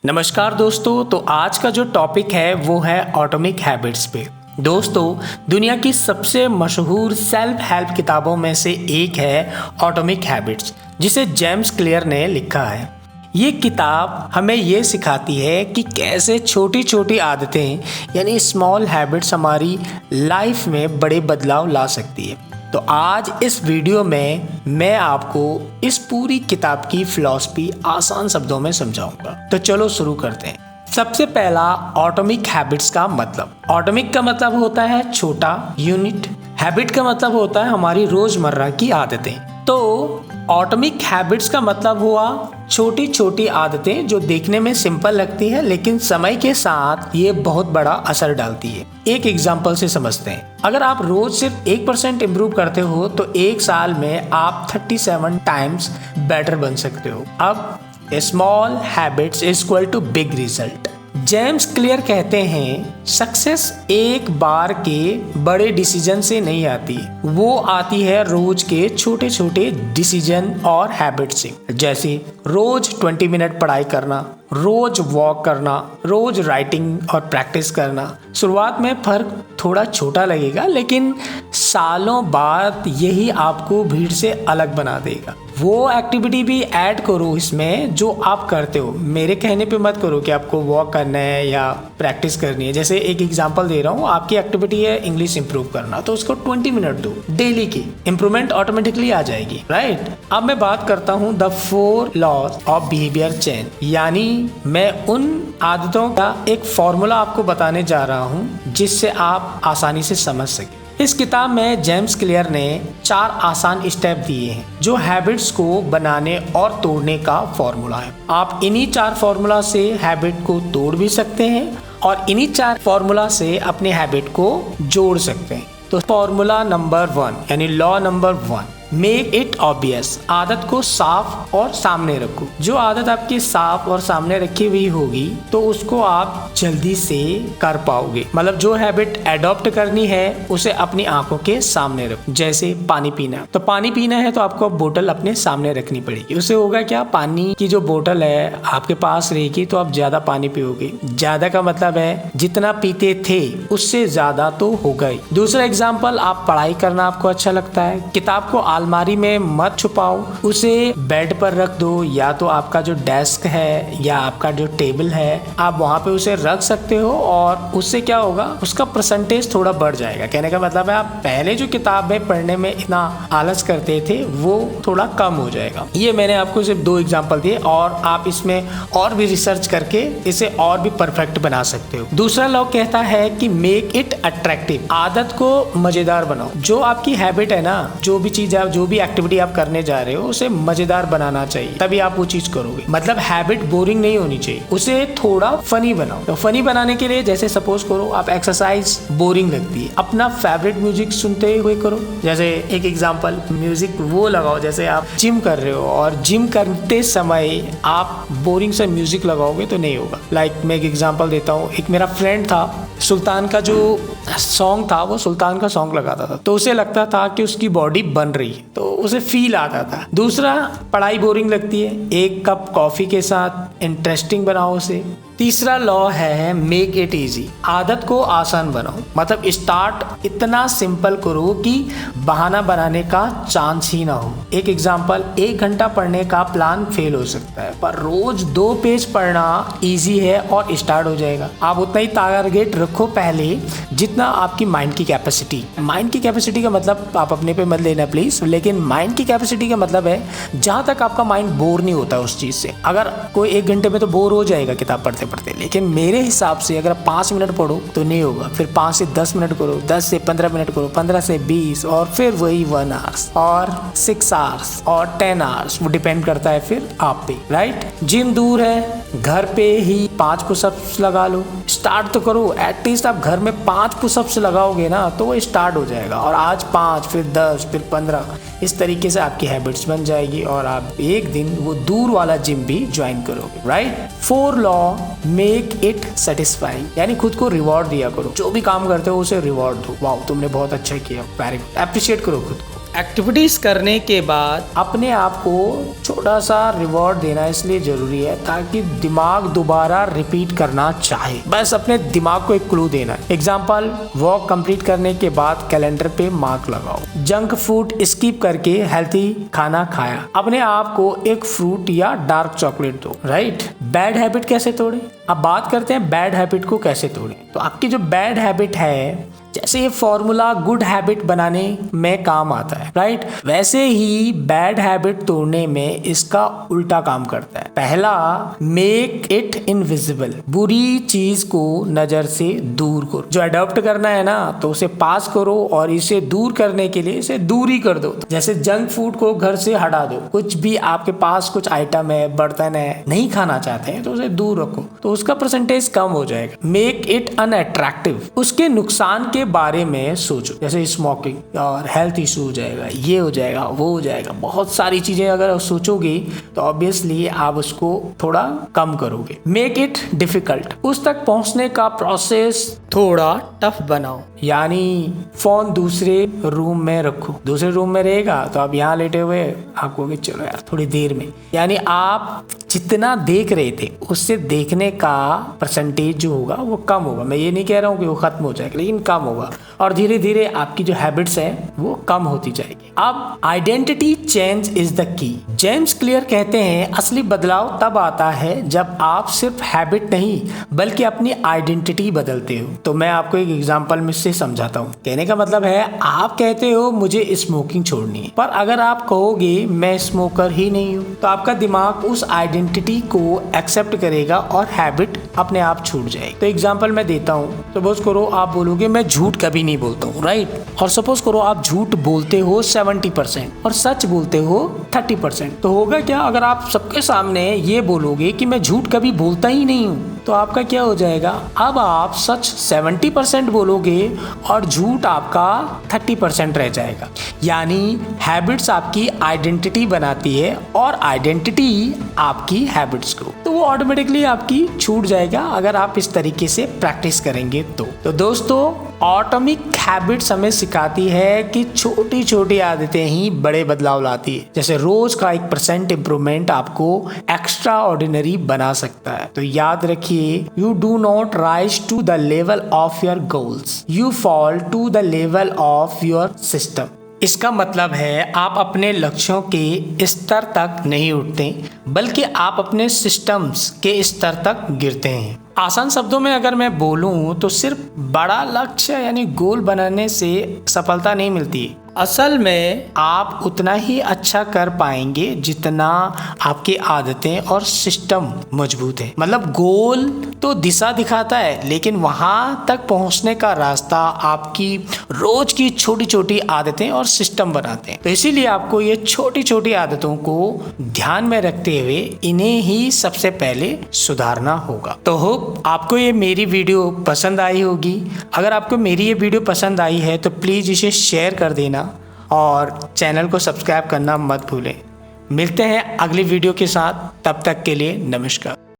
नमस्कार दोस्तों। तो आज का जो टॉपिक है वो है एटॉमिक हैबिट्स पे। दोस्तों, दुनिया की सबसे मशहूर सेल्फ हेल्प किताबों में से एक है एटॉमिक हैबिट्स, जिसे जेम्स क्लियर ने लिखा है। ये किताब हमें ये सिखाती है कि कैसे छोटी छोटी आदतें यानी स्मॉल हैबिट्स हमारी लाइफ में बड़े बदलाव ला सकती है। तो आज इस वीडियो में मैं आपको इस पूरी किताब की फिलॉसफी आसान शब्दों में समझाऊंगा। तो चलो शुरू करते हैं। सबसे पहला, एटॉमिक हैबिट्स का मतलब। एटॉमिक का मतलब होता है छोटा, यूनिट। हैबिट का मतलब होता है हमारी रोजमर्रा की आदतें। तो एटॉमिक हैबिट्स का मतलब हुआ छोटी छोटी आदतें जो देखने में सिंपल लगती है लेकिन समय के साथ ये बहुत बड़ा असर डालती है। एक एग्जांपल से समझते हैं। अगर आप रोज सिर्फ 1% इम्प्रूव करते हो तो एक साल में आप 37 टाइम्स बेटर बन सकते हो। अब small habits equal to big result. James Clear कहते हैं सक्सेस एक बार के बड़े डिसीजन से नहीं आती, वो आती है रोज के छोटे छोटे डिसीजन और हैबिट से। जैसे रोज 20 मिनट पढ़ाई करना, रोज वॉक करना, रोज राइटिंग और प्रैक्टिस करना। शुरुआत में फर्क थोड़ा छोटा लगेगा लेकिन सालों बाद यही आपको भीड़ से अलग बना देगा। वो एक्टिविटी भी ऐड करो इसमें जो आप करते हो। मेरे कहने पे मत करो कि आपको वॉक करना है या प्रैक्टिस करनी है। जैसे एक एग्जांपल दे रहा हूँ, आपकी एक्टिविटी है इंग्लिश इंप्रूव करना, तो उसको 20 मिनट दो डेली की, इंप्रूवमेंट ऑटोमेटिकली आ जाएगी, राइट। अब मैं बात करता हूँ the 4 laws of behaviour change, यानी मैं उन आदतों का एक फॉर्मूला आपको बताने जा रहा हूँ जिससे आप आसानी से समझ सके। इस किताब में जेम्स क्लियर ने 4 आसान स्टेप दिए हैं जो हैबिट्स को बनाने और तोड़ने का फॉर्मूला है। आप इन्हीं 4 फॉर्मूला से हैबिट को तोड़ भी सकते हैं और इन्हीं 4 फॉर्मूला से अपने हैबिट को जोड़ सकते हैं। तो फॉर्मूला नंबर 1 यानी law number 1, make it obvious. आदत को साफ और सामने रखो। जो आदत आपकी साफ और सामने रखी हुई होगी तो उसको आप जल्दी से कर पाओगे। मतलब जो हैबिट एडॉप्ट करनी है उसे अपनी आंखों के सामने रखो। जैसे पानी पीना, तो पानी पीना है तो आपको बोतल अपने सामने रखनी पड़ेगी। उससे होगा क्या, पानी की जो बोतल है आपके पास रहेगी तो आप ज्यादा पानी पियोगे। ज्यादा का मतलब है जितना पीते थे उससे ज्यादा तो होगा ही। दूसरा एग्जाम्पल, आप पढ़ाई करना आपको अच्छा लगता है, किताब को अलमारी में मत छुपाओ, उसे बेड पर रख दो, या तो आपका जो डेस्क है या आपका जो टेबल है आप वहां पे उसे रख सकते हो और उससे क्या होगा, उसका परसेंटेज थोड़ा बढ़ जाएगा। कहने का मतलब है आप पहले जो किताब में पढ़ने में इतना आलस करते थे वो थोड़ा कम हो जाएगा। ये मैंने आपको सिर्फ 2 एग्जाम्पल दिए और आप इसमें और भी रिसर्च करके इसे और भी परफेक्ट बना सकते हो। दूसरा लॉ कहता है कि मेक इट अट्रैक्टिव। आदत को मजेदार बनाओ। जो आपकी हैबिट है ना, जो भी चीज आप, जो भी एक्टिविटी आप करने जा रहे हो उसे मजेदार बनाना चाहिए, तभी आप वो चीज करोगे। मतलब हैबिट बोरिंग नहीं होनी चाहिए, उसे थोड़ा फनी बनाओ। तो फनी बनाने के लिए जैसे सपोज करो आप एक्सरसाइज बोरिंग लगती है, अपना फेवरेट म्यूजिक सुनते हुए करो। जैसे एक एग्जांपल, म्यूजिक वो लगाओ जैसे आप जिम कर रहे हो और जिम करते समय आप बोरिंग से म्यूजिक लगाओगे तो नहीं होगा। लाइक मैं एक एग्जांपल देता हूँ, एक मेरा फ्रेंड था, सुल्तान का जो सॉन्ग था वो सुल्तान का सॉन्ग लगाता था तो उसे लगता था कि उसकी बॉडी बन रही है, तो उसे फील आता था। दूसरा, पढ़ाई बोरिंग लगती है, 1 कप कॉफी के साथ इंटरेस्टिंग बनाओ उसे। तीसरा लॉ है मेक इट इजी। आदत को आसान बनाओ, मतलब स्टार्ट इतना सिंपल करो कि बहाना बनाने का चांस ही ना हो। एक एग्जांपल, 1 घंटा पढ़ने का प्लान फेल हो सकता है पर रोज 2 पेज पढ़ना इजी है और स्टार्ट हो जाएगा। आप उतना ही टारगेट रखो पहले जितना आपकी माइंड की कैपेसिटी। माइंड की कैपेसिटी का मतलब आप अपने पे मत लेना प्लीज, लेकिन माइंड की कैपेसिटी का मतलब है जहां तक आपका माइंड बोर नहीं होता उस चीज से। अगर कोई 1 घंटे में तो बोर हो जाएगा किताब पढ़ते पढ़ते, लेकिन मेरे हिसाब से अगर 5 मिनट पढ़ो तो नहीं होगा, फिर 5 से 10 मिनट करो, 10 से 15 मिनट करो, 15 से 20 और फिर वही 1 आवर्स और 6 आवर्स और 10 आवर्स, वो डिपेंड करता है फिर आप पे, राइट। जिम दूर है, घर पे ही 5 पुशअप्स लगा लो, स्टार्ट तो करो। एटलीस्ट आप घर में 5 पुशअप्स लगाओगे ना तो वो स्टार्ट हो जाएगा, और आज 5 फिर 10 फिर 15, इस तरीके से आपकी हैबिट्स बन जाएगी और आप एक दिन वो दूर वाला जिम भी ज्वाइन करोगे, right. 4 law, make it satisfying, यानी खुद को रिवॉर्ड दिया करो। जो भी काम करते हो उसे रिवॉर्ड दो। वाओ तुमने बहुत अच्छा किया, वेरी गुड, अप्रिशिएट करो खुद को। एक्टिविटीज करने के बाद अपने आप को छोटा सा रिवॉर्ड देना इसलिए जरूरी है ताकि दिमाग दोबारा रिपीट करना चाहे। बस अपने दिमाग को एक क्लू देना है। एग्जाम्पल, वॉक कंप्लीट करने के बाद कैलेंडर पे मार्क लगाओ। जंक फूड स्किप करके हेल्थी खाना खाया, अपने आप को एक फ्रूट या डार्क चॉकलेट दो। राइट। बैड हैबिट कैसे तोड़े? अब बात करते हैं बैड हैबिट को कैसे तोड़े। तो आपकी जो बैड हैबिट है, जैसे ये फॉर्मूला गुड हैबिट बनाने में काम आता है, राइट, वैसे ही बैड हैबिट तोड़ने में इसका उल्टा काम करता है। पहला, मेक इट इनविजिबल, बुरी चीज को नजर से दूर करो। जो अडॉप्ट करना है ना, तो उसे पास करो और इसे दूर करने के लिए इसे दूर ही कर दो। जैसे जंक फूड को घर से हटा दो। कुछ भी आपके पास कुछ आइटम है, बर्तन है, नहीं खाना चाहते हैं तो उसे दूर रखो, तो उसका परसेंटेज कम हो जाएगा। मेक इट अनअट्रैक्टिव, उसके नुकसान के बारे में सोचो। जैसे स्मोकिंग और हेल्थ इशू हो जाएगा, ये हो जाएगा, वो हो जाएगा, बहुत सारी चीजें अगर सोचोगे तो ऑब्वियसली आप उसको थोड़ा कम करोगे। मेक इट डिफिकल्ट, उस तक पहुंचने का प्रोसेस थोड़ा टफ बनाओ। यानी फोन दूसरे रूम में रखो। दूसरे रूम में रहेगा तो आप यहाँ लेटे हुए आप कहोगे चलो यार थोड़ी देर में, यानी आप जितना देख रहे थे उससे देखने का परसेंटेज जो होगा वो कम होगा। मैं ये नहीं कह रहा हूँ कि वो खत्म हो जाएगा, लेकिन कम होगा और धीरे धीरे आपकी जो हैबिट्स है वो कम होती जाएगी। अब identity change is the key. James Clear कहते हैं असली बदलाव तब आता है जब आप सिर्फ हैबिट नहीं बल्कि अपनी आइडेंटिटी बदलते हो। तो मैं आपको एक एग्जांपल में से समझाता हूँ। कहने का मतलब है, आप कहते हो मुझे स्मोकिंग छोड़नी है, पर अगर आप कहोगे मैं स्मोकर ही नहीं हूँ तो आपका दिमाग उस आइडेंटिटी को एक्सेप्ट करेगा और हैबिट अपने आप छूट जाएगी। तो एग्जांपल मैं देता हूँ। सपोज करो आप बोलोगे मैं झूठ कभी नहीं बोलता हूँ, राइट, और सपोज करो आप झूठ बोलते हो 70% और सच बोलते हो 30%। तो होगा क्या, अगर आप सबके सामने ये बोलोगे कि मैं झूठ कभी बोलता ही नहीं हूँ तो आपका क्या हो जाएगा, अब आप सच 70% बोलोगे और झूठ आपका 30% रह जाएगा। यानी हैबिट्स आपकी आइडेंटिटी बनाती है और आइडेंटिटी आपकी हैबिट्स को, तो वो ऑटोमेटिकली आपकी छूट जाएगा अगर आप इस तरीके से प्रैक्टिस करेंगे तो दोस्तों, ऑटोमिक हैबिट्स हमें सिखाती है कि छोटी छोटी आदतें ही बड़े बदलाव लाती है। जैसे रोज का 1% इंप्रूवमेंट आपको एक्स्ट्रा ऑर्डिनरी बना सकता है। तो याद रखिए, you do not rise to the level of your goals, you fall to the level of your system. इसका मतलब है आप अपने लक्ष्यों के स्तर तक नहीं उठते बल्कि आप अपने सिस्टम्स के स्तर तक गिरते हैं। आसान शब्दों में अगर मैं बोलूं तो सिर्फ बड़ा लक्ष्य यानी गोल बनाने से सफलता नहीं मिलती। असल में आप उतना ही अच्छा कर पाएंगे जितना आपकी आदतें और सिस्टम मजबूत है। मतलब गोल तो दिशा दिखाता है, लेकिन वहां तक पहुंचने का रास्ता आपकी रोज की छोटी छोटी आदतें और सिस्टम बनाते हैं। तो इसीलिए आपको ये छोटी छोटी आदतों को ध्यान में रखते हुए इन्हें ही सबसे पहले सुधारना होगा। तो होप आपको ये मेरी वीडियो पसंद आई होगी। अगर आपको मेरी ये वीडियो पसंद आई है तो प्लीज़ इसे शेयर कर देना और चैनल को सब्सक्राइब करना मत भूलें। मिलते हैं अगली वीडियो के साथ, तब तक के लिए नमस्कार।